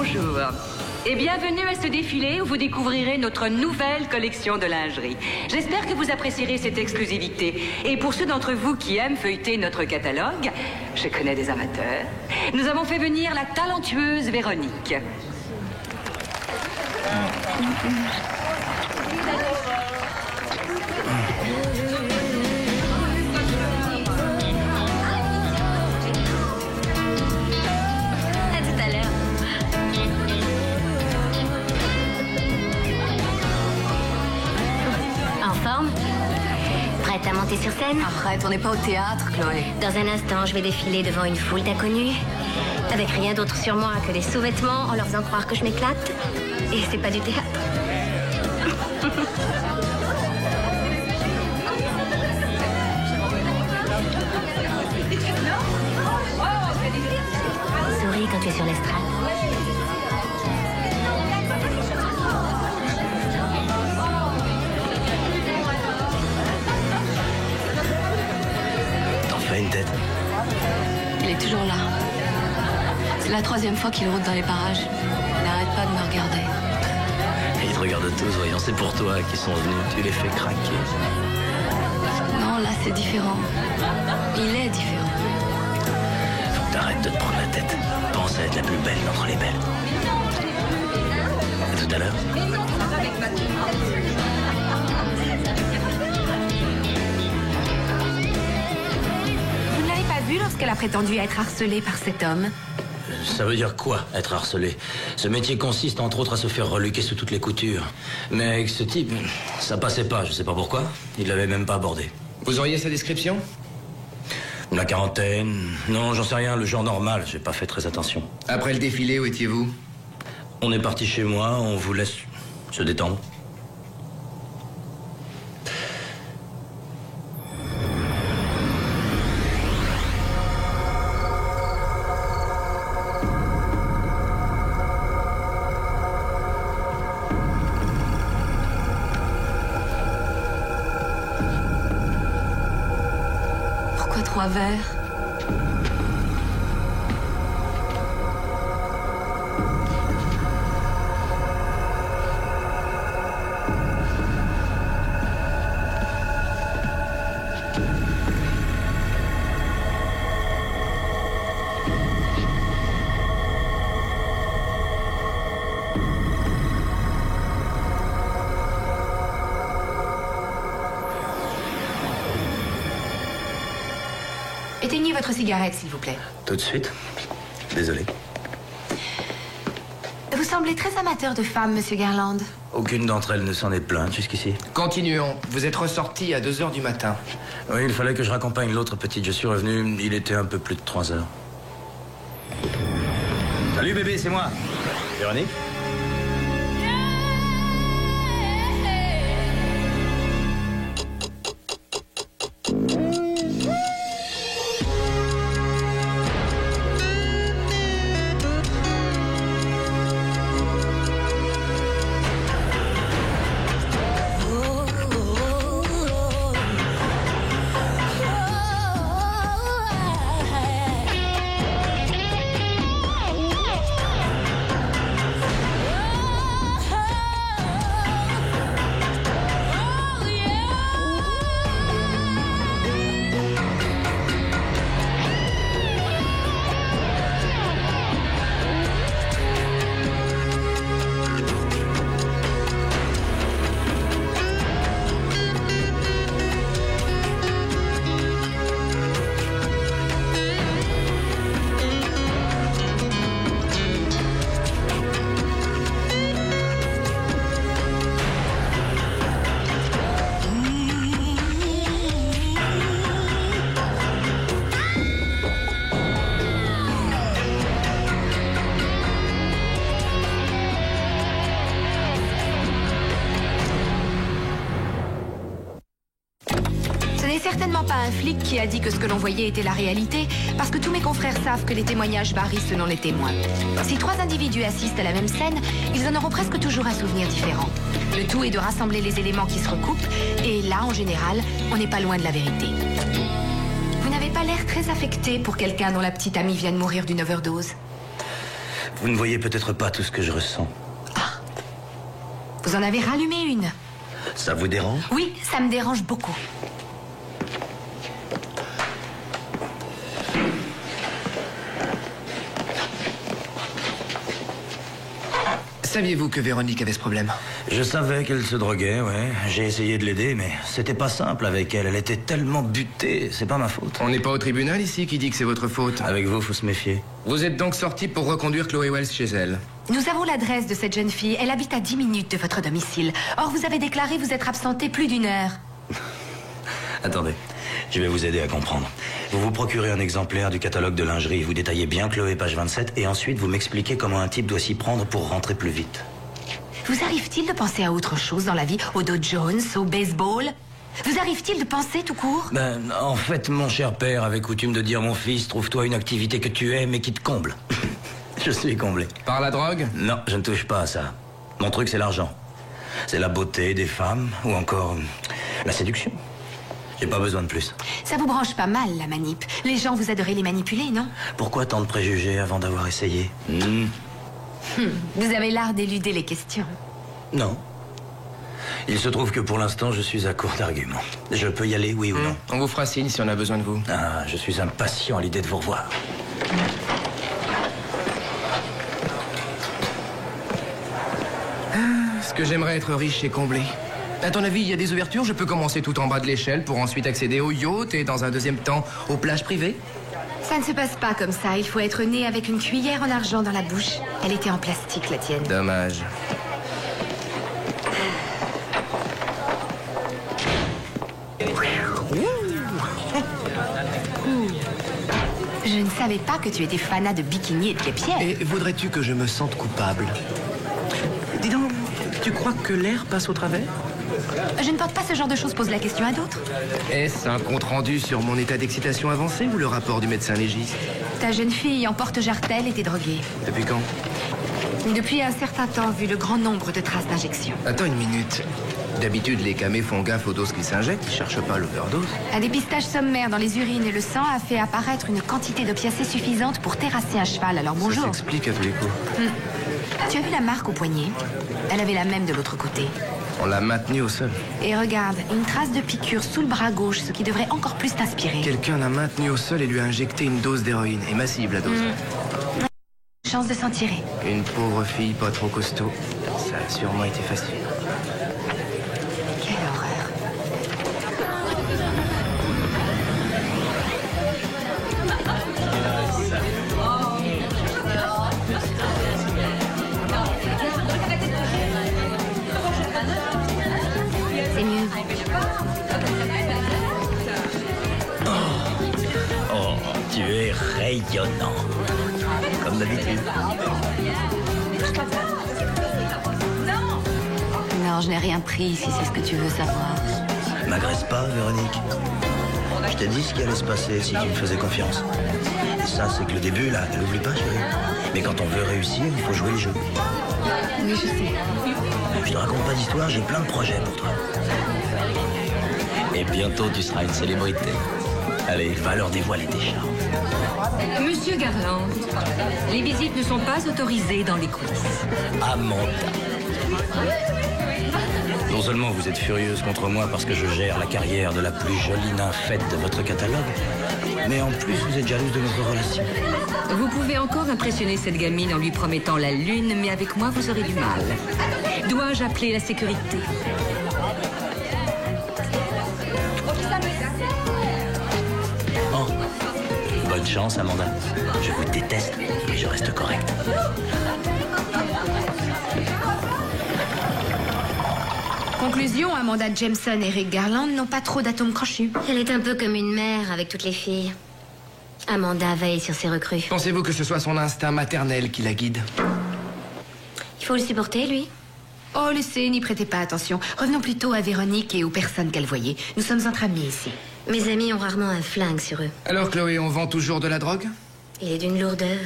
Bonjour. Et bienvenue à ce défilé où vous découvrirez notre nouvelle collection de lingerie. J'espère que vous apprécierez cette exclusivité. Et pour ceux d'entre vous qui aiment feuilleter notre catalogue, je connais des amateurs, nous avons fait venir la talentueuse Véronique. Prête à monter sur scène? Arrête, on n'est pas au théâtre, Chloé. Dans un instant, je vais défiler devant une foule d'inconnus, avec rien d'autre sur moi que des sous-vêtements en leur faisant croire que je m'éclate. Et c'est pas du théâtre. Souris quand tu es sur l'estrade. Une tête. Il est toujours là. C'est la 3e fois qu'il route dans les parages. Il n'arrête pas de me regarder. Ils te regardent tous, voyons, c'est pour toi qu'ils sont venus. Tu les fais craquer. Non, là, c'est différent. Il est différent. Faut que t'arrêtes de te prendre la tête. Pense à être la plus belle d'entre les belles. À tout à l'heure. Vu lorsqu'elle a prétendu être harcelée par cet homme? Ça veut dire quoi, être harcelé? Ce métier consiste entre autres à se faire reluquer sous toutes les coutures. Mais avec ce type, ça passait pas, je sais pas pourquoi. Il l'avait même pas abordé. Vous auriez sa description? La quarantaine... Non, j'en sais rien, le genre normal, j'ai pas fait très attention. Après le défilé, où étiez-vous? On est parti chez moi, on vous laisse se détendre. Pourquoi 3 verres? Éteignez votre cigarette, s'il vous plaît. Tout de suite. Désolé. Vous semblez très amateur de femmes, Monsieur Garland. Aucune d'entre elles ne s'en est plainte jusqu'ici. Continuons. Vous êtes ressorti à 2h du matin. Oui, il fallait que je raccompagne l'autre petite. Je suis revenu, il était un peu plus de 3 heures. Salut bébé, c'est moi. Véronique? Certainement pas un flic qui a dit que ce que l'on voyait était la réalité, parce que tous mes confrères savent que les témoignages varient selon les témoins. Si 3 individus assistent à la même scène, ils en auront presque toujours un souvenir différent. Le tout est de rassembler les éléments qui se recoupent, et là, en général, on n'est pas loin de la vérité. Vous n'avez pas l'air très affecté pour quelqu'un dont la petite amie vient de mourir d'une overdose. Vous ne voyez peut-être pas tout ce que je ressens. Ah. Vous en avez rallumé une. Ça vous dérange? Oui, ça me dérange beaucoup. Saviez-vous que Véronique avait ce problème? Je savais qu'elle se droguait, ouais. J'ai essayé de l'aider, mais c'était pas simple avec elle. Elle était tellement butée, c'est pas ma faute. On n'est pas au tribunal ici qui dit que c'est votre faute. Avec vous, faut se méfier. Vous êtes donc sorti pour reconduire Chloé Wells chez elle? Nous avons l'adresse de cette jeune fille. Elle habite à 10 minutes de votre domicile. Or, vous avez déclaré vous être absenté plus d'1 heure. Attendez, je vais vous aider à comprendre. Vous vous procurez un exemplaire du catalogue de lingerie, vous détaillez bien Chloé, page 27, et ensuite vous m'expliquez comment un type doit s'y prendre pour rentrer plus vite. Vous arrive-t-il de penser à autre chose dans la vie? Au Dow Jones, au baseball? Vous arrive-t-il de penser tout court? En fait, mon cher père avait coutume de dire, mon fils, trouve-toi une activité que tu aimes et qui te comble. Je suis comblé. Par la drogue? Non, je ne touche pas à ça. Mon truc, c'est l'argent. C'est la beauté des femmes, ou encore la séduction. J'ai pas besoin de plus. Ça vous branche pas mal, la manip. Les gens, vous adorez les manipuler, non? Pourquoi tant de préjugés avant d'avoir essayé? Vous avez l'art d'éluder les questions. Non. Il se trouve que pour l'instant, je suis à court d'arguments. Je peux y aller, oui ou non? On vous fera signe si on a besoin de vous. Ah, je suis impatient à l'idée de vous revoir. Ce que j'aimerais être riche et comblé. À ton avis, il y a des ouvertures? Je peux commencer tout en bas de l'échelle pour ensuite accéder au yacht et dans un deuxième temps aux plages privées? Ça ne se passe pas comme ça. Il faut être né avec une cuillère en argent dans la bouche. Elle était en plastique, la tienne. Dommage. Je ne savais pas que tu étais fanat de bikini et de pierres. Et voudrais-tu que je me sente coupable? Dis donc, tu crois que l'air passe au travers? Je ne porte pas ce genre de choses, pose la question à d'autres. Est-ce un compte-rendu sur mon état d'excitation avancé ou le rapport du médecin légiste? Ta jeune fille en porte-jartel était droguée. Depuis quand? Depuis un certain temps, vu le grand nombre de traces d'injection. Attends une minute. D'habitude, les camés font gaffe aux doses qu'ils s'injectent, ils cherchent pas l'overdose. Un dépistage sommaire dans les urines et le sang a fait apparaître une quantité d'opiacés suffisante pour terrasser un cheval. Alors bonjour. Ça s'explique à tous les coups. Tu as vu la marque au poignet? Elle avait la même de l'autre côté. On l'a maintenue au sol. Et regarde, une trace de piqûre sous le bras gauche, ce qui devrait encore plus t'inspirer. Quelqu'un l'a maintenue au sol et lui a injecté une dose d'héroïne. Et massive, la dose. Chance de s'en tirer. Une pauvre fille pas trop costaud. Ça a sûrement été facile. Quelle horreur. C'est mieux. Oh, tu es rayonnant. Comme d'habitude. Non, je n'ai rien pris, si c'est ce que tu veux savoir. M'agresse pas, Véronique. Je t'ai dit ce qui allait se passer si tu me faisais confiance. Ça, c'est que le début, là. Ne l'oublie pas, chérie. Mais quand on veut réussir, il faut jouer le jeu. Oui, je sais. Je te raconte pas d'histoire, j'ai plein de projets pour toi. Et bientôt, tu seras une célébrité. Allez, va leur dévoiler tes charmes. Monsieur Garland, les visites ne sont pas autorisées dans les coulisses. Amanda. Non seulement vous êtes furieuse contre moi parce que je gère la carrière de la plus jolie nymphette de votre catalogue, mais en plus vous êtes jalouse de notre relation. Vous pouvez encore impressionner cette gamine en lui promettant la lune, mais avec moi, vous aurez du mal. Dois-je appeler la sécurité? Oh, bonne chance, Amanda. Je vous déteste, mais je reste correct. Conclusion, Amanda Jameson et Rick Garland n'ont pas trop d'atomes crochus. Elle est un peu comme une mère avec toutes les filles. Amanda veille sur ses recrues. Pensez-vous que ce soit son instinct maternel qui la guide? Il faut le supporter, lui. Oh, laissez, n'y prêtez pas attention. Revenons plutôt à Véronique et aux personnes qu'elle voyait. Nous sommes entre amis ici. Mes amis ont rarement un flingue sur eux. Alors, Chloé, on vend toujours de la drogue? Il est d'une lourdeur.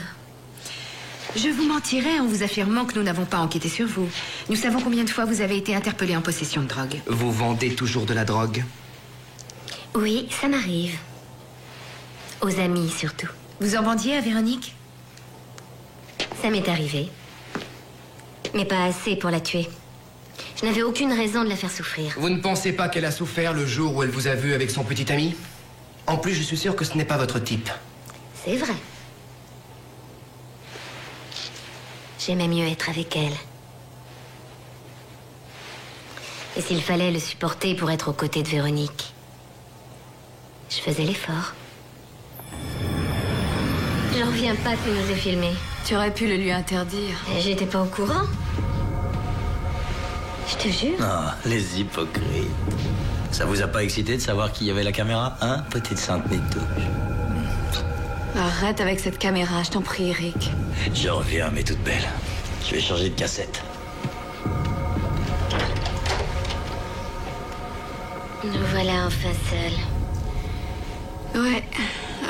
Je vous mentirais en vous affirmant que nous n'avons pas enquêté sur vous. Nous savons combien de fois vous avez été interpellé en possession de drogue. Vous vendez toujours de la drogue? Oui, ça m'arrive. Aux amis, surtout. Vous en vendiez à Véronique? Ça m'est arrivé. Mais pas assez pour la tuer. Je n'avais aucune raison de la faire souffrir. Vous ne pensez pas qu'elle a souffert le jour où elle vous a vu avec son petit ami? En plus, je suis sûr que ce n'est pas votre type. C'est vrai. J'aimais mieux être avec elle. Et s'il fallait le supporter pour être aux côtés de Véronique, je faisais l'effort. J'en reviens pas que nous ait filmé. Tu aurais pu le lui interdire. Et j'étais pas au courant. Je te jure. Ah, les hypocrites. Ça vous a pas excité de savoir qu'il y avait la caméra, hein, petite sainte Nitouche? Arrête avec cette caméra, je t'en prie, Eric. Je reviens, mais toute belle. Je vais changer de cassette. Nous voilà enfin seuls. Ouais,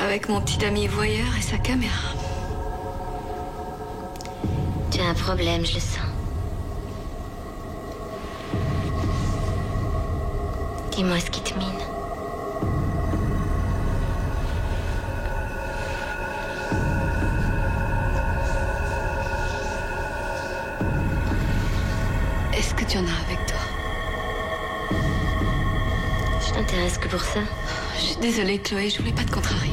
avec mon petit ami voyeur et sa caméra. Tu as un problème, je le sens. Dis-moi ce qui te mine. Est-ce que tu en as avec toi? Je t'intéresse que pour ça. Je suis désolée, Chloé, je voulais pas te contrarier.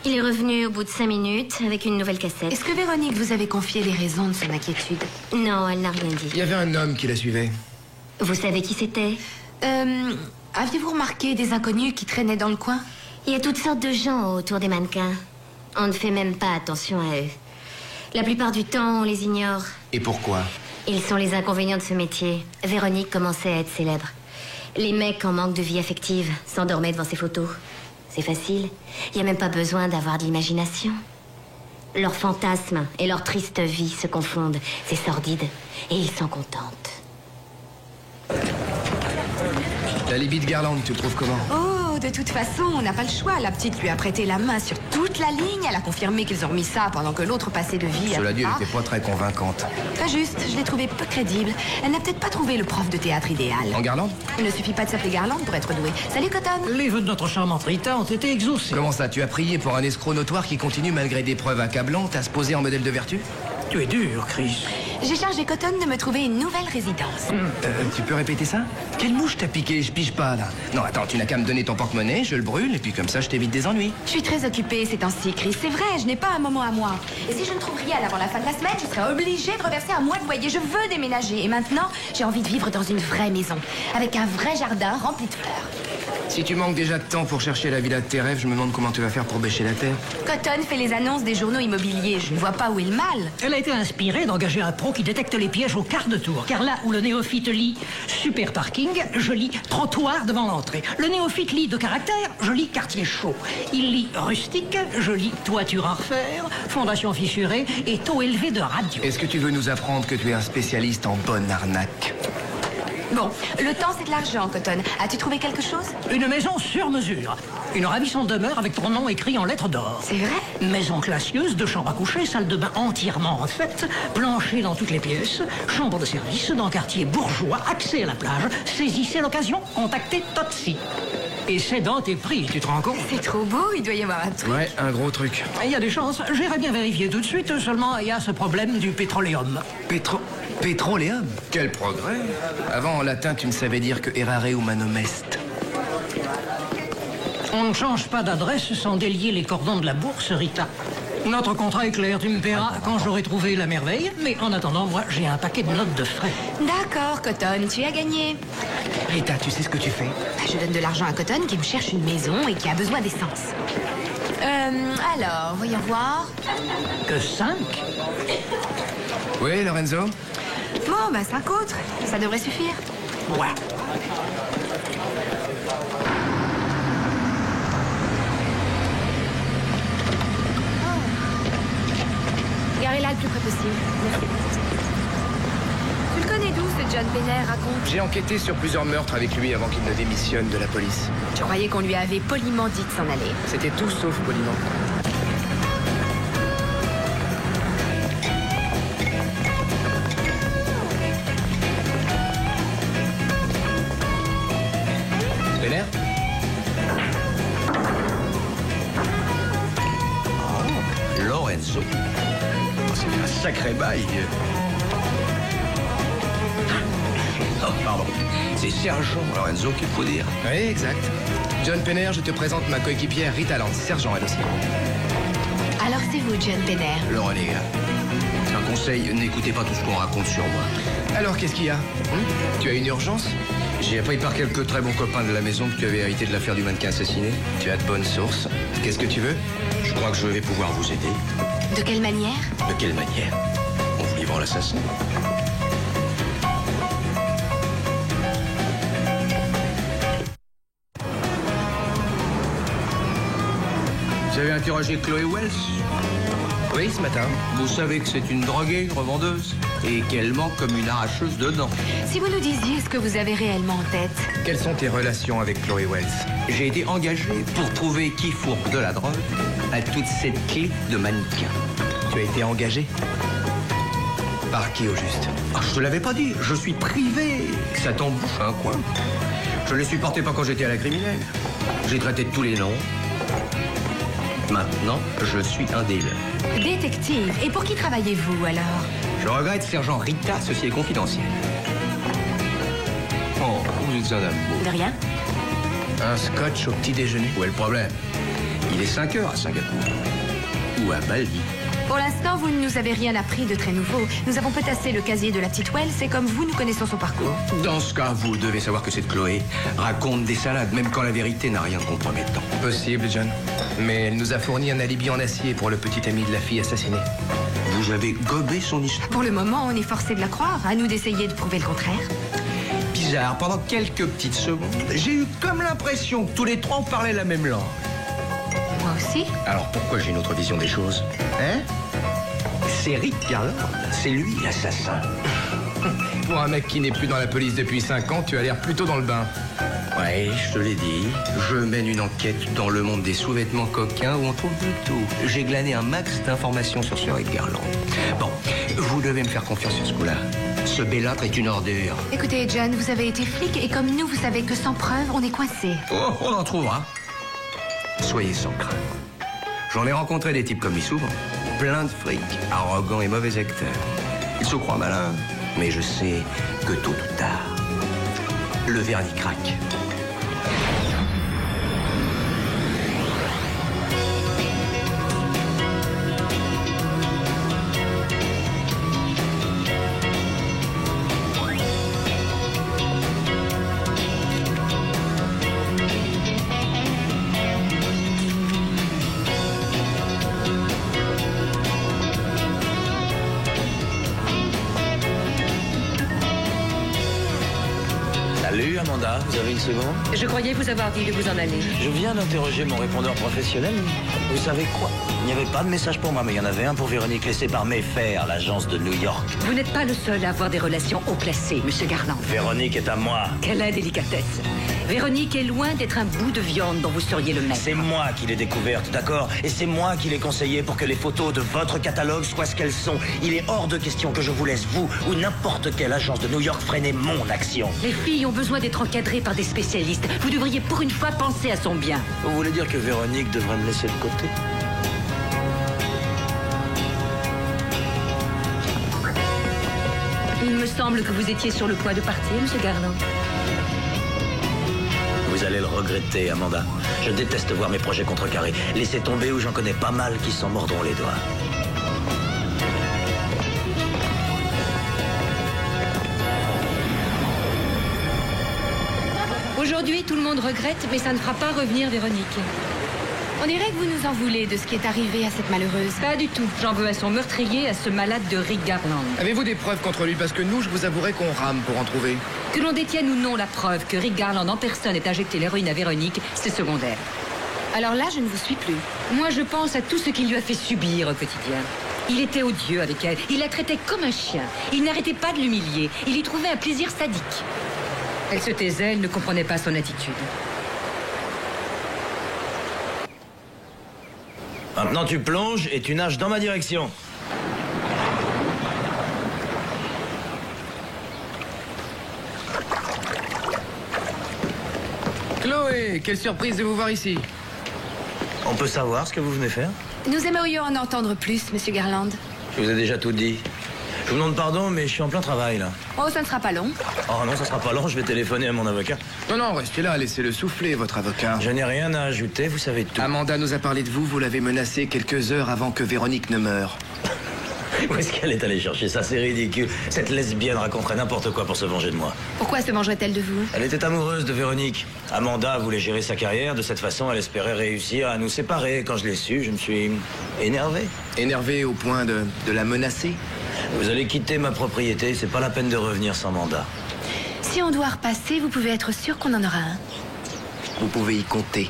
Il est revenu au bout de 5 minutes avec une nouvelle cassette. Est-ce que Véronique vous avait confié les raisons de son inquiétude? Non, elle n'a rien dit. Il y avait un homme qui la suivait. Vous savez qui c'était? Aviez-vous remarqué des inconnus qui traînaient dans le coin? Il y a toutes sortes de gens autour des mannequins. On ne fait même pas attention à eux. La plupart du temps, on les ignore. Et pourquoi? Ils sont les inconvénients de ce métier. Véronique commençait à être célèbre. Les mecs en manque de vie affective s'endormaient devant ses photos. C'est facile. Il n'y a même pas besoin d'avoir de l'imagination. Leurs fantasmes et leur triste vie se confondent. C'est sordide. Et ils s'en contentent. La Libye de Garland, tu le trouves comment? Oh, de toute façon, on n'a pas le choix. La petite lui a prêté la main sur toute la ligne. Elle a confirmé qu'ils ont remis ça pendant que l'autre passait de vie à Cela dit, elle pas. n'était pas très convaincante. Très juste, je l'ai trouvée peu crédible. Elle n'a peut-être pas trouvé le prof de théâtre idéal. En Garland? Il ne suffit pas de s'appeler Garland pour être doué. Salut, Cotton. Les vœux de notre charmante Rita ont été exaucés. Comment ça, tu as prié pour un escroc notoire qui continue malgré des preuves accablantes à se poser en modèle de vertu? Tu es dur, Chris. J'ai chargé Cotton de me trouver une nouvelle résidence. Tu peux répéter ça? Quelle mouche t'a piqué? Je pige pas, là. Non, attends, tu n'as qu'à me donner ton porte-monnaie, je le brûle, et puis comme ça, je t'évite des ennuis. Je suis très occupée ces temps-ci, Chris. C'est vrai, je n'ai pas un moment à moi. Et si je ne trouve rien avant la fin de la semaine, je serai obligée de reverser un mois de loyer. Je veux déménager. Et maintenant, j'ai envie de vivre dans une vraie maison, avec un vrai jardin rempli de fleurs. Si tu manques déjà de temps pour chercher la villa de tes rêves, je me demande comment tu vas faire pour bêcher la terre. Cotton fait les annonces des journaux immobiliers. Je ne vois pas où est le mal. Elle a été inspirée d'engager un pro qui détecte les pièges au quart de tour. Car là où le néophyte lit super parking, je lis trottoir devant l'entrée. Le néophyte lit de caractère, je lis quartier chaud. Il lit rustique, je lis toiture à refaire, fondation fissurée et taux élevé de radio. Est-ce que tu veux nous apprendre que tu es un spécialiste en bonne arnaque? Bon, le temps c'est de l'argent, Cotton. As-tu trouvé quelque chose? Une maison sur mesure. Une ravissante demeure avec ton nom écrit en lettres d'or. C'est vrai? Maison classieuse, 2 chambres à coucher, salle de bain entièrement refaite, plancher dans toutes les pièces, chambre de service dans quartier bourgeois, accès à la plage. Saisissez l'occasion, contactez Totsi. Et c'est dans tes prix, tu te rends compte? C'est trop beau, il doit y avoir un truc. Ouais, un gros truc. Il y a des chances, j'irai bien vérifier tout de suite, seulement il y a ce problème du pétroléum. Pétroléum? Quel progrès! Avant, en latin, tu ne savais dire que errare humanum est. On ne change pas d'adresse sans délier les cordons de la bourse, Rita. Notre contrat est clair, tu me paieras quand j'aurai trouvé la merveille. Mais en attendant, moi, j'ai un paquet de notes de frais. D'accord, Cotton, tu as gagné. Rita, tu sais ce que tu fais? Je donne de l'argent à Cotton qui me cherche une maison et qui a besoin d'essence. Alors, voyons voir. Que 5? Oui, Lorenzo? Bon, bah 5 autres. Ça devrait suffire. Ouais. Garez-la le plus près possible. Merci. Tu le connais d'où, ce John Penner, raconte? J'ai enquêté sur plusieurs meurtres avec lui avant qu'il ne démissionne de la police. Je croyais qu'on lui avait poliment dit de s'en aller. C'était tout sauf poliment. Penner? Lorenzo. Oh, c'est un sacré bail. Oh, pardon. C'est Sergent Lorenzo qu'il faut dire. Oui, exact. John Penner, je te présente ma coéquipière Rita Lance, sergent elle aussi. Alors c'est vous, John Penner. Le renégat. Un conseil, n'écoutez pas tout ce qu'on raconte sur moi. Alors, qu'est-ce qu'il y a? Tu as une urgence? J'ai appris par quelques très bons copains de la maison que tu avais hérité de l'affaire du mannequin assassiné. Tu as de bonnes sources. Qu'est-ce que tu veux? Je crois que je vais pouvoir vous aider. De quelle manière? De quelle manière? En vous livrant l'assassin. Vous avez interrogé Chloé Wells? Oui, ce matin. Vous savez que c'est une droguée, une revendeuse, et qu'elle ment comme une arracheuse de dents. Si vous nous disiez ce que vous avez réellement en tête. Quelles sont tes relations avec Chloé Wells? J'ai été engagé pour trouver qui fourgue de la drogue à toute cette clique de mannequins. Tu as été engagé? Par qui au juste? Ah, je te l'avais pas dit, je suis privé. Ça t'embouche un coin. Je ne les supportais pas quand j'étais à la criminelle. J'ai traité de tous les noms. Maintenant, je suis un dealer. Détective. Et pour qui travaillez-vous alors? Je regrette, sergent Rita, ceci est confidentiel. Oh, vous êtes un amour. De rien. Un scotch au petit déjeuner? Où est le problème? Il est 5 heures à Singapour. Ou à Bali. Pour l'instant, vous ne nous avez rien appris de très nouveau. Nous avons potassé le casier de la petite Wells et comme vous, nous connaissons son parcours. Dans ce cas, vous devez savoir que cette Chloé raconte des salades, même quand la vérité n'a rien de compromettant. Possible, John. Mais elle nous a fourni un alibi en acier pour le petit ami de la fille assassinée. Vous avez gobé son histoire. Pour le moment, on est forcé de la croire. À nous d'essayer de prouver le contraire. Bizarre, pendant quelques petites secondes, j'ai eu comme l'impression que tous les trois parlaient la même langue. Moi aussi. Alors pourquoi j'ai une autre vision des choses? Hein? C'est Rick Garland, c'est lui l'assassin. Pour un mec qui n'est plus dans la police depuis 5 ans, tu as l'air plutôt dans le bain. Ouais, je te l'ai dit, je mène une enquête dans le monde des sous-vêtements coquins où on trouve de tout. J'ai glané un max d'informations sur ce Rick Garland. Bon, vous devez me faire confiance sur ce coup-là. Ce bellâtre est une ordure. Écoutez, John, vous avez été flic et comme nous, vous savez que sans preuve, on est coincé. Oh, on en trouvera. Soyez sans crainte. J'en ai rencontré des types comme lui souvent. Plein de fric, arrogants et mauvais acteurs. Ils se croient malins, mais je sais que tôt ou tard, le vernis craque. Salut Amanda, vous avez une seconde? Je croyais vous avoir dit de vous en aller. Je viens d'interroger mon répondeur professionnel. Vous savez quoi? Il n'y avait pas de message pour moi, mais il y en avait un pour Véronique laissé par Mayfair, l'agence de New York. Vous n'êtes pas le seul à avoir des relations haut placées, Monsieur Garland. Véronique est à moi. Quelle indélicatesse. Véronique est loin d'être un bout de viande dont vous seriez le maître. C'est moi qui l'ai découverte, d'accord? Et c'est moi qui l'ai conseillé pour que les photos de votre catalogue soient ce qu'elles sont. Il est hors de question que je vous laisse, vous ou n'importe quelle agence de New York, freiner mon action. Les filles ont besoin d'être encadrées par des spécialistes. Vous devriez pour une fois penser à son bien. Vous voulez dire que Véronique devrait me laisser de côté? Il me semble que vous étiez sur le point de partir, Monsieur Garland. Vous allez le regretter, Amanda. Je déteste voir mes projets contrecarrés. Laissez tomber ou j'en connais pas mal qui s'en mordront les doigts. Aujourd'hui, tout le monde regrette, mais ça ne fera pas revenir Véronique. On dirait que vous nous en voulez de ce qui est arrivé à cette malheureuse. Pas du tout. J'en veux à son meurtrier, à ce malade de Rick Garland. Avez-vous des preuves contre lui? Parce que nous, je vous avouerai qu'on rame pour en trouver. Que l'on détienne ou non la preuve que Rick Garland en personne ait injecté l'héroïne à Véronique, c'est secondaire. Alors là, je ne vous suis plus. Moi, je pense à tout ce qu'il lui a fait subir au quotidien. Il était odieux avec elle. Il la traitait comme un chien. Il n'arrêtait pas de l'humilier. Il y trouvait un plaisir sadique. Elle se taisait, elle ne comprenait pas son attitude. Maintenant, tu plonges et tu nages dans ma direction. Chloé, quelle surprise de vous voir ici. On peut savoir ce que vous venez faire? Nous aimerions en entendre plus, Monsieur Garland. Je vous ai déjà tout dit. Je vous demande pardon, mais je suis en plein travail, là. Oh, ça ne sera pas long. Oh non, ça sera pas long, je vais téléphoner à mon avocat. Non, restez là, laissez-le souffler, votre avocat. Je n'ai rien à ajouter, vous savez tout. Amanda nous a parlé de vous, vous l'avez menacée quelques heures avant que Véronique ne meure. Où est-ce qu'elle est allée chercher ça? C'est ridicule. Cette lesbienne raconterait n'importe quoi pour se venger de moi. Pourquoi se vengerait-elle de vous? Elle était amoureuse de Véronique. Amanda voulait gérer sa carrière. De cette façon, elle espérait réussir à nous séparer. Quand je l'ai su, je me suis énervé. Énervé au point de la menacer? Vous allez quitter ma propriété. C'est pas la peine de revenir sans mandat. Si on doit repasser, vous pouvez être sûr qu'on en aura un. Vous pouvez y compter.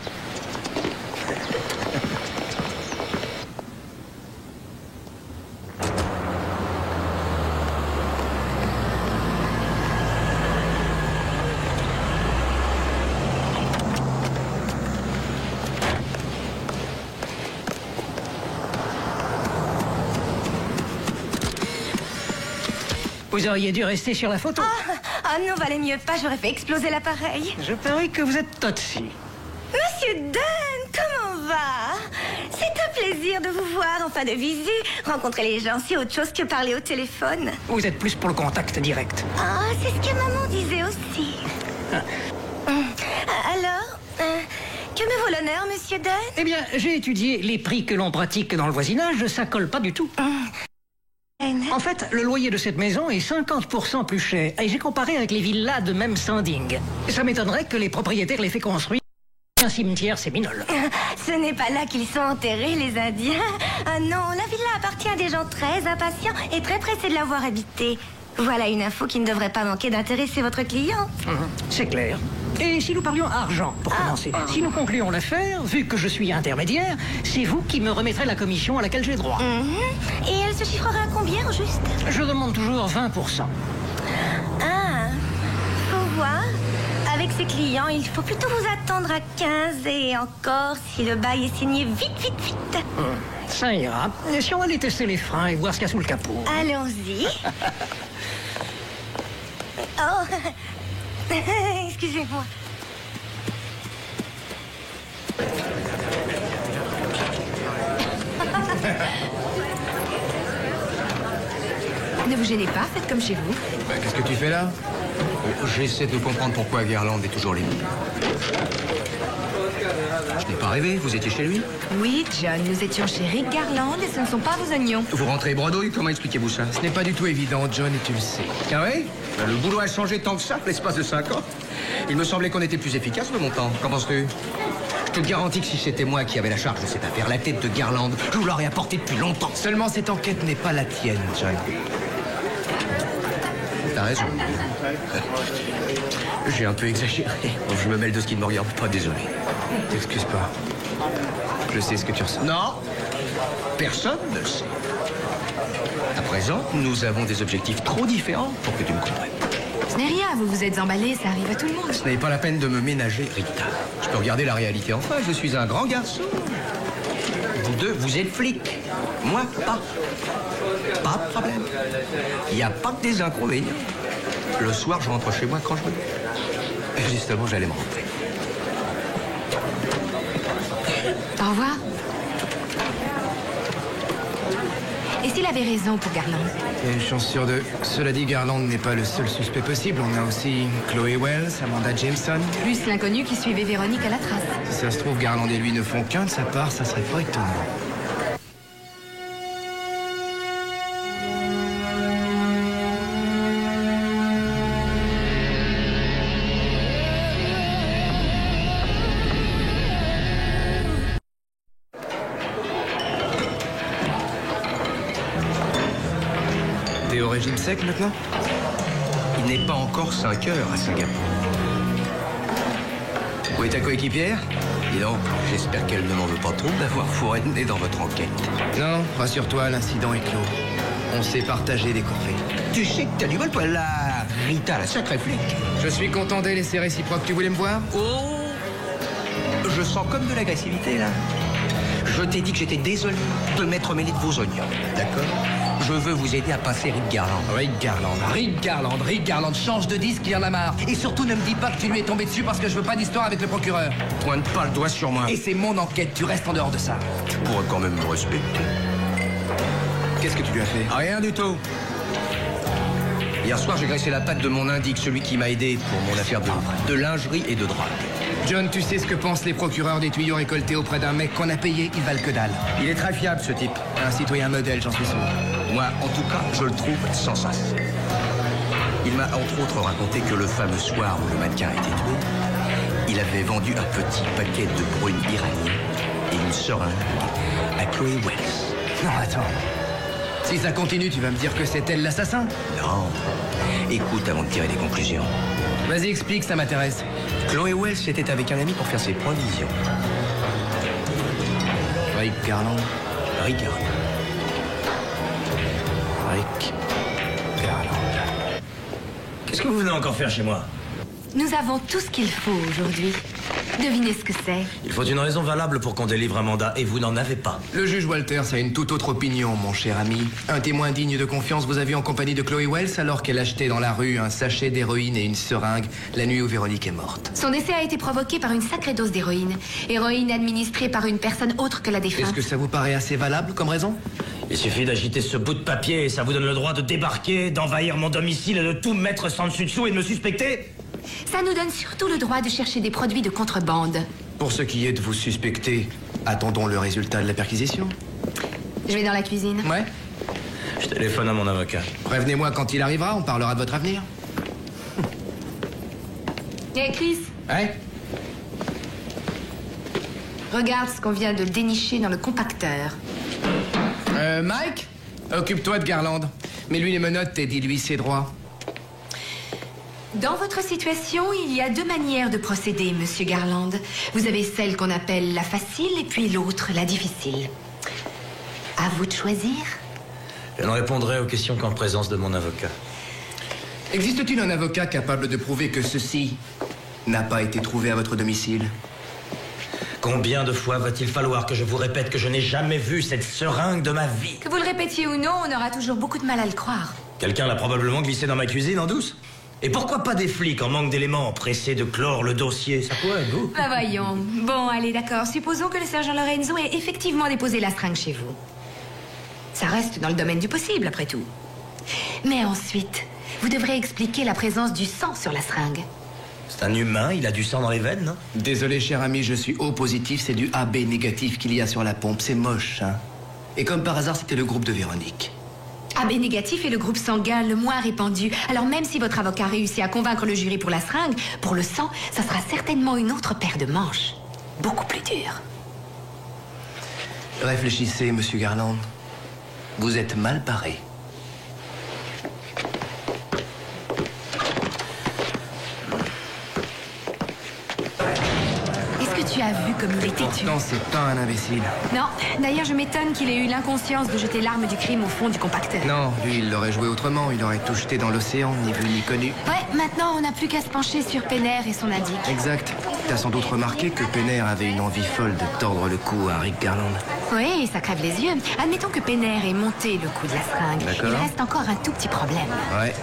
Vous auriez dû rester sur la photo. Ah non, valait mieux pas, j'aurais fait exploser l'appareil. Je parie que vous êtes Totsi. Monsieur Dunn, comment va? C'est un plaisir de vous voir, enfin de visu. Rencontrer les gens, c'est autre chose que parler au téléphone. Vous êtes plus pour le contact direct. Ah, c'est ce que maman disait aussi. Alors, que me vaut l'honneur, Monsieur Dunn? Eh bien, j'ai étudié les prix que l'on pratique dans le voisinage, ça colle pas du tout. En fait, le loyer de cette maison est 50% plus cher. Et j'ai comparé avec les villas de même standing. Ça m'étonnerait que les propriétaires les faient construire. Un cimetière séminole. Ce n'est pas là qu'ils sont enterrés, les Indiens. Ah non, la villa appartient à des gens très impatients et très pressés de l'avoir habitée. Voilà une info qui ne devrait pas manquer d'intéresser votre client. C'est clair. Et si nous parlions argent, pour commencer? Si nous concluons l'affaire, vu que je suis intermédiaire, c'est vous qui me remettrez la commission à laquelle j'ai droit. Et elle se chiffrera à combien, au juste? Je demande toujours 20%. Ah, faut voir. Avec ses clients, il faut plutôt vous attendre à 15 et encore si le bail est signé vite. Ça ira. Et si on allait tester les freins et voir ce qu'il y a sous le capot? Allons-y. Oh, excusez-moi. Ne vous gênez pas, faites comme chez vous. Qu'est-ce que tu fais là? J'essaie de comprendre pourquoi Garland est toujours libre. Je n'ai pas rêvé, vous étiez chez lui? Oui, John, nous étions chez Rick Garland et ce ne sont pas vos oignons. Vous rentrez bredouille, comment expliquez-vous ça? Ce n'est pas du tout évident, John, et tu le sais. Ah oui? Le boulot a changé tant que ça, l'espace de 5 ans. Il me semblait qu'on était plus efficace de mon temps. Qu'en penses-tu? Je te garantis que si c'était moi qui avais la charge de cette affaire, la tête de Garland, je vous l'aurais apportée depuis longtemps. Seulement, cette enquête n'est pas la tienne, John. T'as raison. J'ai un peu exagéré. Bon, je me mêle de ce qui ne me regarde pas, désolé. T'excuses pas. Je sais ce que tu ressens. Non, personne ne le sait. À présent, nous avons des objectifs trop différents pour que tu me comprennes. Ce n'est rien, vous vous êtes emballé, ça arrive à tout le monde. Ce n'est pas la peine de me ménager, Rita. Je peux regarder la réalité en face, je suis un grand garçon. Vous deux, vous êtes flics. Moi, pas. Pas de problème. Il n'y a pas que des inconvénients. Le soir, je rentre chez moi quand je veux. Et justement, j'allais me rentrer. Au revoir. Et s'il avait raison pour Garland? Il y a une chance sur deux. Cela dit, Garland n'est pas le seul suspect possible. On a aussi Chloé Wells, Amanda Jameson. Plus l'inconnu qui suivait Véronique à la trace. Si ça se trouve, Garland et lui ne font qu'un de sa part, ça serait pas étonnant. T'es au régime sec maintenant? Il n'est pas encore 5 heures à Singapour. Où est ta coéquipière? Dis donc, j'espère qu'elle ne m'en veut pas trop d'avoir fourré le nez dans votre enquête. Non, rassure-toi, l'incident est clos. On s'est partagé des corvées. Tu sais que t'as du mal, toi, la Rita, la sacrée flic. Je suis content et c'est réciproque. Tu voulais me voir? Oh! Je sens comme de l'agressivité, là. Je t'ai dit que j'étais désolé de m'être mêlé de vos oignons, d'accord? Je veux vous aider à pincer Rick Garland. Rick Garland, change de disque, il y en a marre. Et surtout, ne me dis pas que tu lui es tombé dessus parce que je veux pas d'histoire avec le procureur. Pointe pas le doigt sur moi. Et c'est mon enquête, tu restes en dehors de ça. Tu pourrais quand même me respecter. Qu'est-ce que tu lui as fait? Rien du tout. Hier soir, j'ai graissé la patte de mon indique, celui qui m'a aidé pour mon affaire de lingerie et de drague. John, tu sais ce que pensent les procureurs des tuyaux récoltés auprès d'un mec qu'on a payé? Ils valent que dalle. Il est très fiable, ce type. Un citoyen modèle, j'en suis sûr. Moi, en tout cas, je le trouve sans sas. Il m'a entre autres raconté que le fameux soir où le mannequin a été tué, il avait vendu un petit paquet de brunes iraniennes et une seringue à Chloé Wells. Non, attends. Si ça continue, tu vas me dire que c'est elle l'assassin? Non. Écoute avant de tirer des conclusions. Vas-y, explique, ça m'intéresse. Chloé Wells était avec un ami pour faire ses provisions. Rick Garland. Rick Garland. Rick Garland. Qu'est-ce que vous venez encore faire chez moi? Nous avons tout ce qu'il faut aujourd'hui. Devinez ce que c'est. Il faut une raison valable pour qu'on délivre un mandat, et vous n'en avez pas. Le juge Walters a une toute autre opinion, mon cher ami. Un témoin digne de confiance vous a vu en compagnie de Chloé Wells alors qu'elle achetait dans la rue un sachet d'héroïne et une seringue la nuit où Véronique est morte. Son décès a été provoqué par une sacrée dose d'héroïne. Héroïne administrée par une personne autre que la défunte. Est-ce que ça vous paraît assez valable comme raison? Il suffit d'agiter ce bout de papier et ça vous donne le droit de débarquer, d'envahir mon domicile et de tout mettre sans dessus-dessous et de me suspecter? Ça nous donne surtout le droit de chercher des produits de contrebande. Pour ce qui est de vous suspecter, attendons le résultat de la perquisition. Je vais dans la cuisine. Ouais. Je téléphone à mon avocat. Prévenez-moi quand il arrivera, on parlera de votre avenir. Hé, Chris, Ouais. regarde ce qu'on vient de dénicher dans le compacteur. Mike, occupe-toi de Garland. Mets-lui les menottes et dis-lui ses droits. Dans votre situation, il y a deux manières de procéder, Monsieur Garland. Vous avez celle qu'on appelle la facile et puis l'autre, la difficile. À vous de choisir. Je ne répondrai aux questions qu'en présence de mon avocat. Existe-t-il un avocat capable de prouver que ceci n'a pas été trouvé à votre domicile? Combien de fois va-t-il falloir que je vous répète que je n'ai jamais vu cette seringue de ma vie? Que vous le répétiez ou non, on aura toujours beaucoup de mal à le croire. Quelqu'un l'a probablement glissé dans ma cuisine en douce. Et pourquoi pas des flics en manque d'éléments, pressés de clore le dossier? Ça pourrait, vous? Bah voyons. Bon, allez, d'accord. Supposons que le sergent Lorenzo ait effectivement déposé la seringue chez vous. Ça reste dans le domaine du possible, après tout. Mais ensuite, vous devrez expliquer la présence du sang sur la seringue. C'est un humain, il a du sang dans les veines, non? Désolé, cher ami, je suis O positif, c'est du AB négatif qu'il y a sur la pompe. C'est moche, hein? Et comme par hasard, c'était le groupe de Véronique. AB négatif est le groupe sanguin le moins répandu. Alors même si votre avocat réussit à convaincre le jury pour la seringue, pour le sang, ça sera certainement une autre paire de manches. Beaucoup plus dure. Réfléchissez, monsieur Garland. Vous êtes mal barré. Est-ce que tu as vu comme il était têtu? Non, c'est pas un imbécile. Non. D'ailleurs, je m'étonne qu'il ait eu l'inconscience de jeter l'arme du crime au fond du compacteur. Non, lui, il l'aurait joué autrement. Il aurait tout jeté dans l'océan, ni vu ni connu. Ouais, maintenant, on n'a plus qu'à se pencher sur Penner et son indique. Exact. T'as sans doute remarqué que Penner avait une envie folle de tordre le cou à Rick Garland. Oui, ça crève les yeux. Admettons que Penner ait monté le coup de la seringue. D'accord. Il reste encore un tout petit problème. Ouais.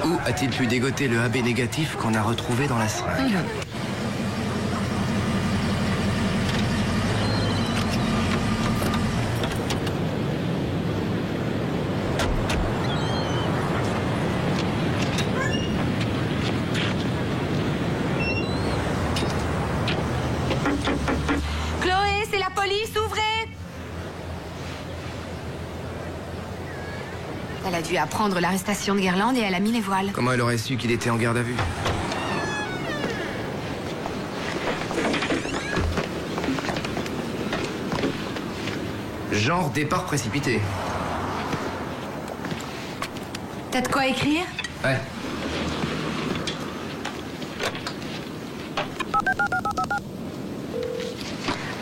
Où a-t-il pu dégoter le AB négatif qu'on a retrouvé dans la seringue? Chloé, c'est la police, ouvrez! Elle a dû apprendre l'arrestation de Garland et elle a mis les voiles. Comment elle aurait su qu'il était en garde à vue? Genre départ précipité. T'as de quoi écrire? Ouais.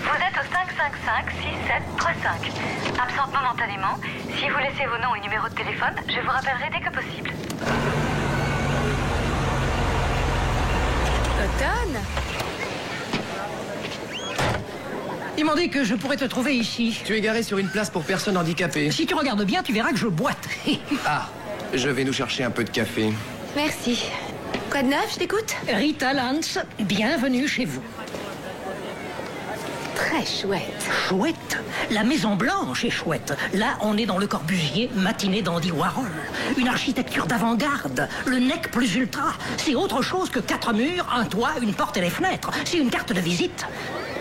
Vous êtes au 555-6735. Absente momentanément. Si vous laissez vos noms et numéros de téléphone, je vous rappellerai dès que possible. Automne? Ils m'ont dit que je pourrais te trouver ici. Tu es garé sur une place pour personnes handicapées. Si tu regardes bien, tu verras que je boite. Ah, je vais nous chercher un peu de café. Merci. Quoi de neuf, je t'écoute? Rita Lance, bienvenue chez vous. Très chouette. Chouette. La Maison Blanche est chouette. Là, on est dans le Corbusier, matinée d'Andy Warhol. Une architecture d'avant-garde. Le nec plus ultra. C'est autre chose que 4 murs, un toit, une porte et des fenêtres. C'est une carte de visite.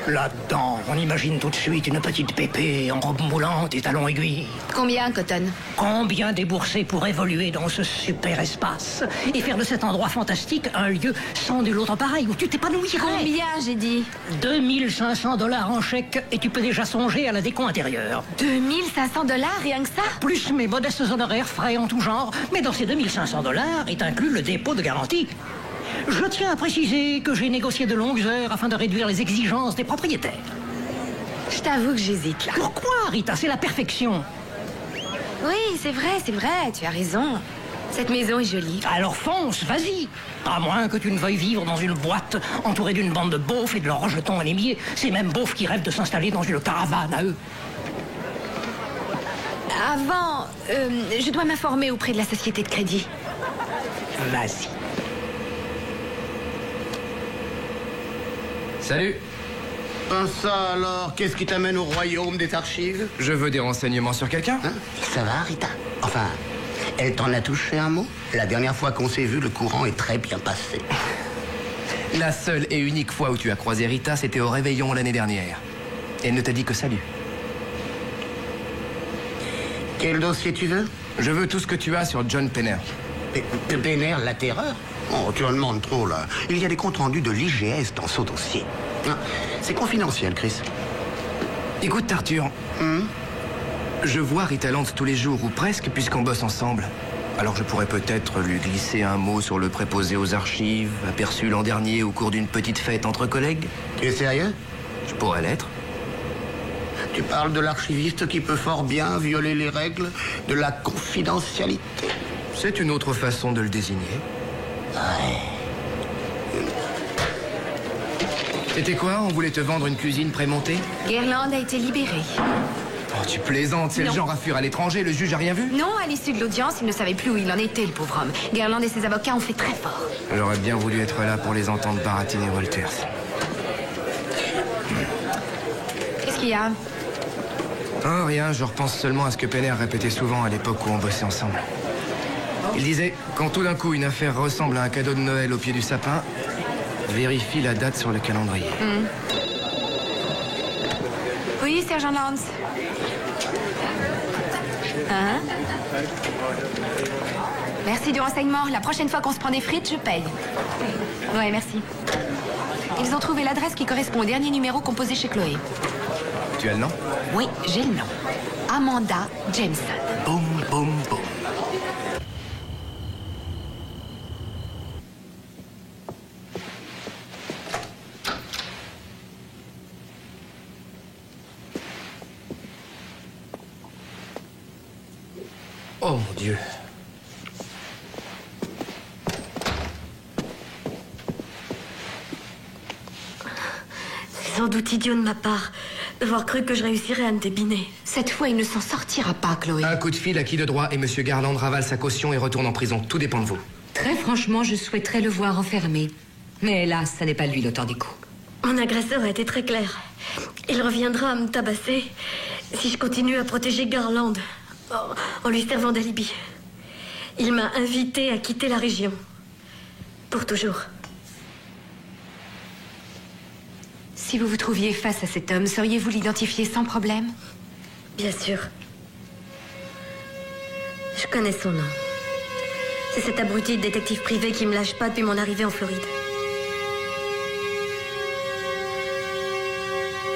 Là-dedans, on imagine tout de suite une petite pépée en robe moulante et talons aiguilles. Combien, Cotton? Combien débourser pour évoluer dans ce super espace et faire de cet endroit fantastique un lieu sans nul autre pareil où tu t'épanouirais? Combien, j'ai dit? 2500 $ en chèque et tu peux déjà songer à la déco intérieure. 2500 $, rien que ça? Plus mes modestes honoraires frais en tout genre. Mais dans ces 2500 $ est inclus le dépôt de garantie. Je tiens à préciser que j'ai négocié de longues heures afin de réduire les exigences des propriétaires. Je t'avoue que j'hésite là. Pourquoi, Rita? C'est la perfection. Oui, c'est vrai, tu as raison. Cette maison est jolie. Alors fonce, vas-y. À moins que tu ne veuilles vivre dans une boîte entourée d'une bande de beaufs et de leurs rejetons anémiés. Ces mêmes beaufs qui rêvent de s'installer dans une caravane à eux. Avant, je dois m'informer auprès de la société de crédit. Vas-y. Salut. Ça alors, qu'est-ce qui t'amène au royaume des archives? Je veux des renseignements sur quelqu'un. Hein? Ça va, Rita? Enfin, elle t'en a touché un mot? La dernière fois qu'on s'est vu, le courant est très bien passé. La seule et unique fois où tu as croisé Rita, c'était au réveillon l'année dernière. Elle ne t'a dit que salut. Quel dossier tu veux? Je veux tout ce que tu as sur John Penner. Penner, la terreur? Oh, tu en demandes trop, là. Il y a des comptes rendus de l'IGS dans ce dossier. C'est confidentiel, Chris. Écoute, Arthur. Je vois Rita Lance tous les jours, ou presque, puisqu'on bosse ensemble. Alors je pourrais peut-être lui glisser un mot sur le préposé aux archives, aperçu l'an dernier au cours d'une petite fête entre collègues. Tu es sérieux? Je pourrais l'être. Tu parles de l'archiviste qui peut fort bien violer les règles de la confidentialité. C'est une autre façon de le désigner. Ouais. C'était quoi? On voulait te vendre une cuisine prémontée? Guerlain a été libéré. Oh, tu plaisantes, c'est le genre à fuir à l'étranger, le juge a rien vu? Non, à l'issue de l'audience, il ne savait plus où il en était, le pauvre homme. Guerlain et ses avocats ont fait très fort. J'aurais bien voulu être là pour les entendre baratiner Walters. Qu'est-ce qu'il y a? Oh, rien, je repense seulement à ce que Penner répétait souvent à l'époque où on bossait ensemble. Il disait, quand tout d'un coup une affaire ressemble à un cadeau de Noël au pied du sapin, vérifie la date sur le calendrier. Oui, sergent Lance. Hein? Merci du renseignement. La prochaine fois qu'on se prend des frites, je paye. Ouais, merci. Ils ont trouvé l'adresse qui correspond au dernier numéro composé chez Chloé. Tu as le nom? Oui, j'ai le nom. Amanda Jameson. Boum, boum, boum. Oh mon Dieu. C'est sans doute idiot de ma part d'avoir cru que je réussirais à me débiner. Cette fois, il ne s'en sortira pas, Chloé. Un coup de fil à qui de droit et Monsieur Garland ravale sa caution et retourne en prison. Tout dépend de vous. Très franchement, je souhaiterais le voir enfermé. Mais hélas, ça n'est pas lui l'auteur des coups. Mon agresseur a été très clair. Il reviendra à me tabasser si je continue à protéger Garland en lui servant d'alibi. Il m'a invité à quitter la région. Pour toujours. Si vous vous trouviez face à cet homme, sauriez-vous l'identifier sans problème? Bien sûr. Je connais son nom. C'est cet abruti de détective privé qui me lâche pas depuis mon arrivée en Floride.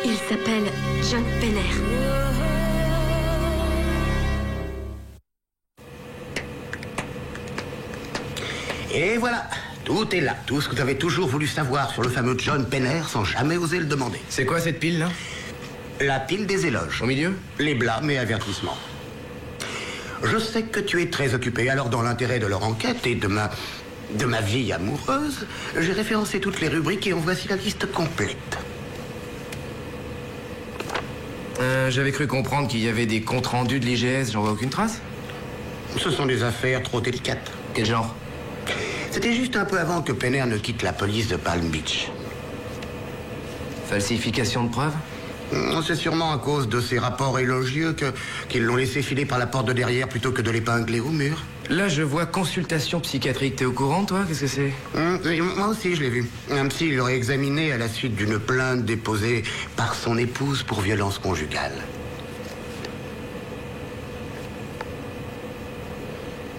Il s'appelle John Penner. Et voilà, tout est là. Tout ce que tu avais toujours voulu savoir sur le fameux John Penner sans jamais oser le demander. C'est quoi cette pile, là? La pile des éloges. Au milieu? Les blâmes et avertissements. Je sais que tu es très occupé, alors dans l'intérêt de leur enquête et de ma vie amoureuse, j'ai référencé toutes les rubriques et en voici la liste complète. J'avais cru comprendre qu'il y avait des comptes rendus de l'IGS, j'en vois aucune trace. Ce sont des affaires trop délicates. Quel genre? C'était juste un peu avant que Penner ne quitte la police de Palm Beach. Falsification de preuves? C'est sûrement à cause de ces rapports élogieux qu'ils l'ont laissé filer par la porte de derrière plutôt que de l'épingler au mur. Là, je vois consultation psychiatrique. T'es au courant, toi? Qu'est-ce que c'est? Oui, moi aussi, je l'ai vu. Un psy l'aurait examiné à la suite d'une plainte déposée par son épouse pour violence conjugale.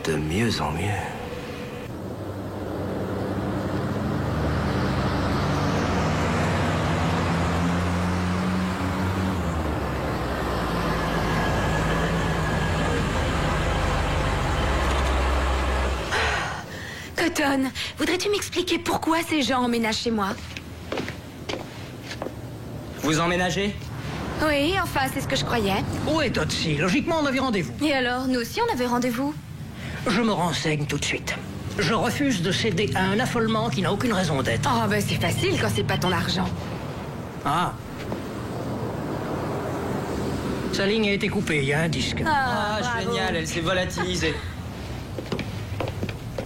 De mieux en mieux. Cotton, voudrais-tu m'expliquer pourquoi ces gens emménagent chez moi? Vous emménagez? Oui, enfin, c'est ce que je croyais. Où est Totsi? Logiquement, on avait rendez-vous. Et alors, nous aussi, on avait rendez-vous. Je me renseigne tout de suite. Je refuse de céder à un affolement qui n'a aucune raison d'être. Oh, ben c'est facile quand c'est pas ton argent. Ah. Sa ligne a été coupée, il y a un disque. Ah, génial, elle s'est volatilisée.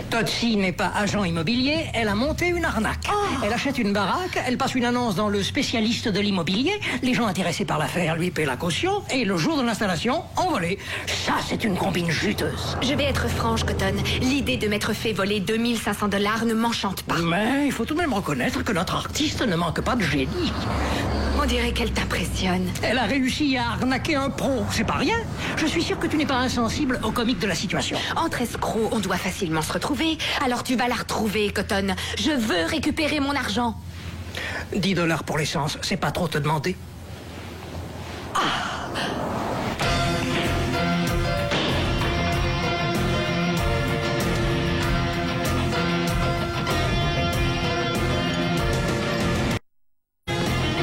Totsi n'est pas agent immobilier, elle a monté une arnaque. Elle achète une baraque, elle passe une annonce dans le spécialiste de l'immobilier, les gens intéressés par l'affaire lui paient la caution, et le jour de l'installation, envolé. Ça, c'est une combine juteuse. Je vais être franche, Cotton. L'idée de m'être fait voler 2500 $ ne m'enchante pas. Mais il faut tout de même reconnaître que notre artiste ne manque pas de génie. On dirait qu'elle t'impressionne. Elle a réussi à arnaquer un pro, c'est pas rien. Je suis sûr que tu n'es pas insensible au comique de la situation. Entre escrocs, on doit facilement se retrouver. Alors tu vas la retrouver, Cotton. Je veux récupérer mon argent. 10 $ pour l'essence, c'est pas trop te demander.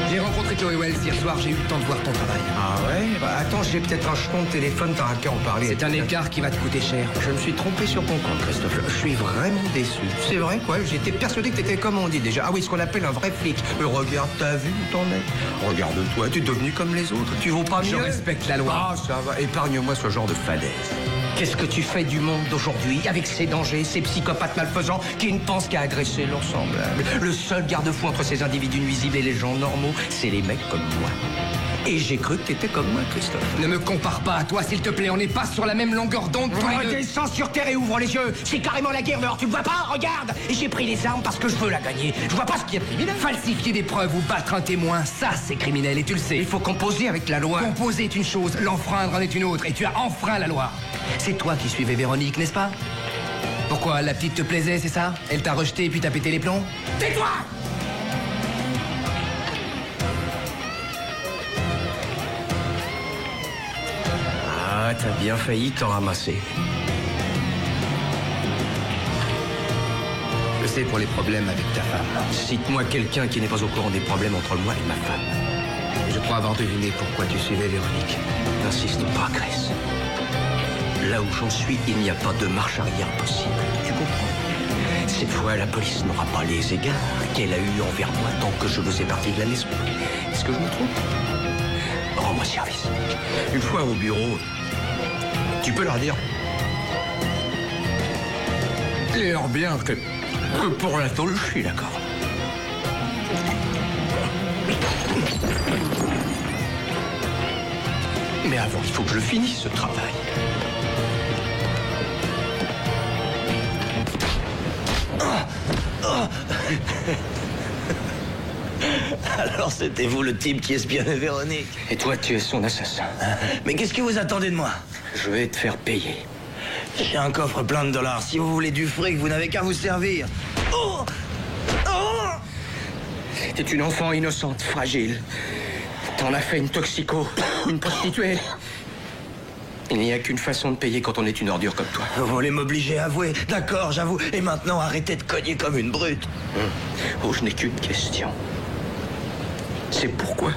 J'ai rencontré Chloé Wells hier soir, j'ai eu le temps de voir ton travail. Ah ouais? Bah attends, j'ai peut-être un jeton de téléphone, t'auras qu'à en parler. C'est un écart qui va te coûter cher. Je me suis trompé sur ton compte, Christophe. Je suis vraiment déçu. C'est vrai, quoi. J'étais persuadé que t'étais comme on dit déjà. Ah oui, ce qu'on appelle un vrai flic. Mais regarde, t'as vu où t'en es? Regarde-toi, tu es devenu comme les autres. Tu vaux pas mieux. Je respecte la loi. Ah, ça va. Épargne-moi ce genre de falaise. Qu'est-ce que tu fais du monde d'aujourd'hui avec ces dangers, ces psychopathes malfaisants qui ne pensent qu'à agresser leur semblable? Le seul garde-fou entre ces individus nuisibles et les gens normaux, c'est les mecs comme moi. Et j'ai cru que t'étais comme moi, Christophe. Ne me compare pas à toi, s'il te plaît. On n'est pas sur la même longueur d'onde tous les deux. Descends sur terre et ouvre les yeux. C'est carrément la guerre, alors tu me vois pas? Regarde. Et j'ai pris les armes parce que je veux la gagner. Je vois pas ce qu'il y a de criminel. Falsifier des preuves ou battre un témoin, ça c'est criminel et tu le sais. Il faut composer avec la loi. Composer est une chose, l'enfreindre en est une autre. Et tu as enfreint la loi. C'est toi qui suivais Véronique, n'est-ce pas? Pourquoi, la petite te plaisait, c'est ça? Elle t'a rejeté et puis t'as pété les plombs? Tais-toi! Ah, t'as bien failli t'en ramasser. Je sais pour les problèmes avec ta femme. Cite-moi quelqu'un qui n'est pas au courant des problèmes entre moi et ma femme. Je crois avoir deviné pourquoi tu suivais Véronique. N'insiste pas, Chris. Là où j'en suis, il n'y a pas de marche arrière possible. Tu comprends? Cette fois, la police n'aura pas les égards qu'elle a eus envers moi tant que je faisais partie de la maison. Est-ce que je me trompe? Rends-moi service. Une fois au bureau, tu peux leur dire... Dis-leur bien que pour la tôle, je suis d'accord. Mais avant, il faut que je finisse ce travail. Alors c'était vous le type qui espionnait Véronique. Et toi, tu es son assassin. Mais qu'est-ce que vous attendez de moi? Je vais te faire payer. J'ai un coffre plein de $. Si vous voulez du fric, vous n'avez qu'à vous servir. Oh! Oh! T'es une enfant innocente, fragile. T'en as fait une toxico, une prostituée. Il n'y a qu'une façon de payer quand on est une ordure comme toi. Vous voulez m'obliger à avouer? D'accord, j'avoue. Et maintenant, arrêtez de cogner comme une brute. Oh, je n'ai qu'une question. C'est pourquoi?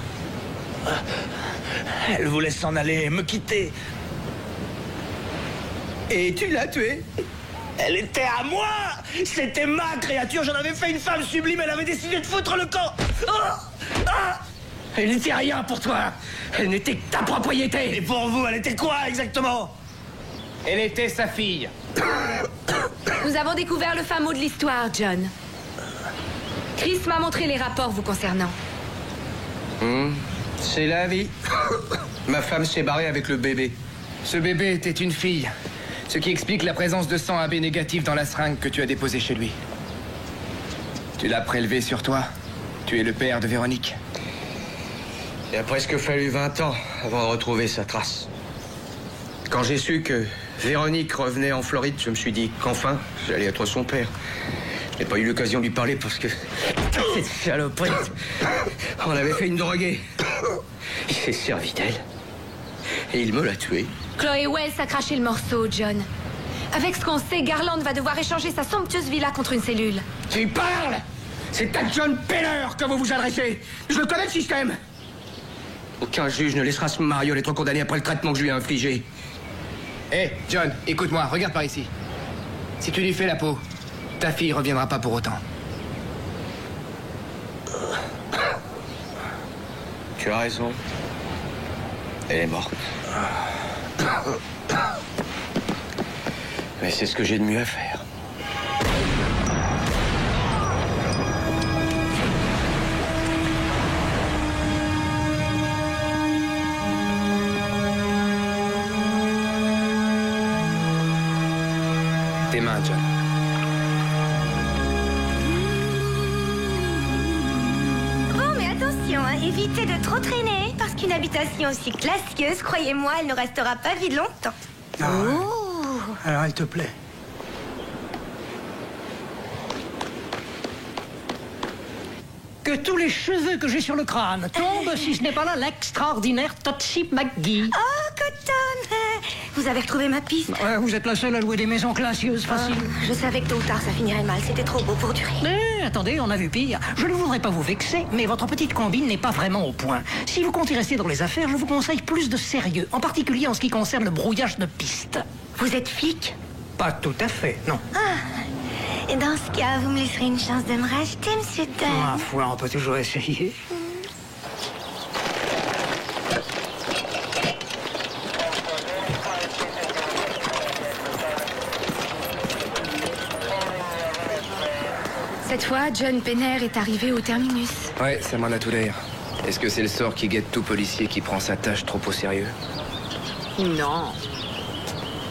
Elle voulait s'en aller, me quitter. Et tu l'as tuée? Elle était à moi! C'était ma créature, j'en avais fait une femme sublime, elle avait décidé de foutre le camp! Oh! Ah! Elle n'était rien pour toi. Elle n'était que ta propriété. Et pour vous, elle était quoi exactement? Elle était sa fille. Nous avons découvert le fin mot de l'histoire, John. Chris m'a montré les rapports vous concernant. C'est la vie. Ma femme s'est barrée avec le bébé. Ce bébé était une fille. Ce qui explique la présence de sang AB négatif dans la seringue que tu as déposée chez lui. Tu l'as prélevé sur toi. Tu es le père de Véronique. Il a presque fallu 20 ans avant de retrouver sa trace. Quand j'ai su que Véronique revenait en Floride, je me suis dit qu'enfin, j'allais être son père. Je n'ai pas eu l'occasion de lui parler parce que... Cette saloperie... On avait fait une droguée. Il s'est servi d'elle. Et il me l'a tuée. Chloé Wells a craché le morceau, John. Avec ce qu'on sait, Garland va devoir échanger sa somptueuse villa contre une cellule. Tu parles? C'est à John Penner que vous vous adressez. Je le connais, le système. Aucun juge ne laissera ce mariole être condamné après le traitement que je lui ai infligé. Hé, John, écoute-moi, regarde par ici. Si tu lui fais la peau, ta fille reviendra pas pour autant. Tu as raison. Elle est morte. Mais c'est ce que j'ai de mieux à faire. Tes mains, John. Bon, mais attention, hein, évitez de trop traîner, parce qu'une habitation aussi classieuse, croyez-moi, elle ne restera pas vide longtemps. Ah, Oh. Alors, elle te plaît. Que tous les cheveux que j'ai sur le crâne tombent si ce n'est pas là l'extraordinaire Tootsie McGee. Oh, Cotton, vous avez retrouvé ma piste. Ouais, vous êtes la seule à louer des maisons classieuses faciles. Je savais que tôt ou tard ça finirait mal, c'était trop beau pour durer. Mais attendez, on a vu pire. Je ne voudrais pas vous vexer, mais votre petite combine n'est pas vraiment au point. Si vous comptez rester dans les affaires, je vous conseille plus de sérieux, en particulier en ce qui concerne le brouillage de pistes. Vous êtes flic? Pas tout à fait, non. Et dans ce cas, vous me laisserez une chance de me racheter, monsieur Dunn. Ma foi, on peut toujours essayer. Cette fois, John Penner est arrivé au terminus. Ouais, ça m'en a tout l'air. Est-ce que c'est le sort qui guette tout policier qui prend sa tâche trop au sérieux? Non.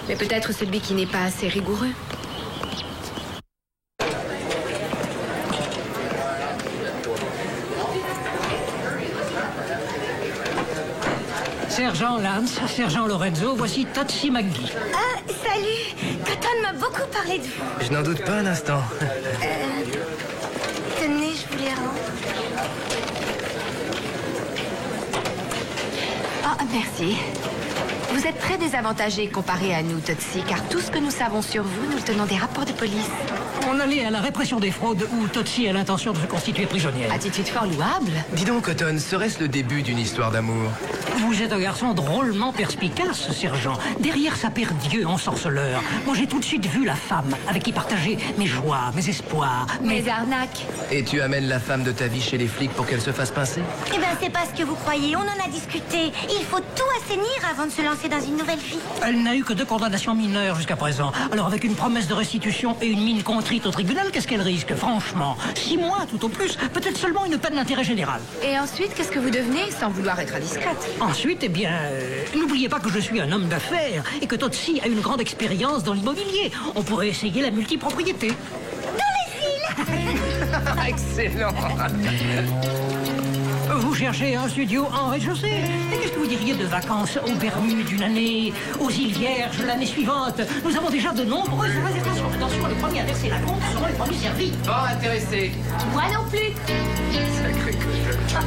Mais peut-être celui qui n'est pas assez rigoureux. Sergent Lance, Sergent Lorenzo, voici Tootsie McGee. Ah, salut. Cotton m'a beaucoup parlé de vous. Je n'en doute pas un instant. Tenez, je vous les rends. Ah, merci. Vous êtes très désavantagé comparé à nous, Tootsie, car tout ce que nous savons sur vous, nous le tenons des rapports de police. On allait à la répression des fraudes où Tootsie a l'intention de se constituer prisonnière. Attitude fort louable. Dis donc, Cotton, serait-ce le début d'une histoire d'amour? Vous êtes un garçon drôlement perspicace, sergent. Derrière sa paire d'yeux ensorceleurs, moi j'ai tout de suite vu la femme avec qui partager mes joies, mes espoirs, mes arnaques. Et tu amènes la femme de ta vie chez les flics pour qu'elle se fasse pincer? Eh ben, c'est pas ce que vous croyez, on en a discuté. Il faut tout assainir avant de se lancer dans une nouvelle vie. Elle n'a eu que 2 condamnations mineures jusqu'à présent. Alors avec une promesse de restitution et une mine contrite au tribunal, qu'est-ce qu'elle risque, franchement? 6 mois tout au plus, peut-être seulement une peine d'intérêt général. Et ensuite, qu'est-ce que vous devenez, sans vouloir être indiscrète? Ensuite, eh bien, n'oubliez pas que je suis un homme d'affaires et que Tootsie a une grande expérience dans l'immobilier. On pourrait essayer la multipropriété. Dans les îles. Excellent. Vous cherchez un studio en rez-de-chaussée? Et qu'est-ce que vous diriez de vacances aux Bermudes d'une année, aux îles Vierges l'année suivante? Nous avons déjà de nombreuses réservations. Attention, les premiers à verser la compte seront les premiers servis. Pas intéressé. Moi non plus. Sacré cochon.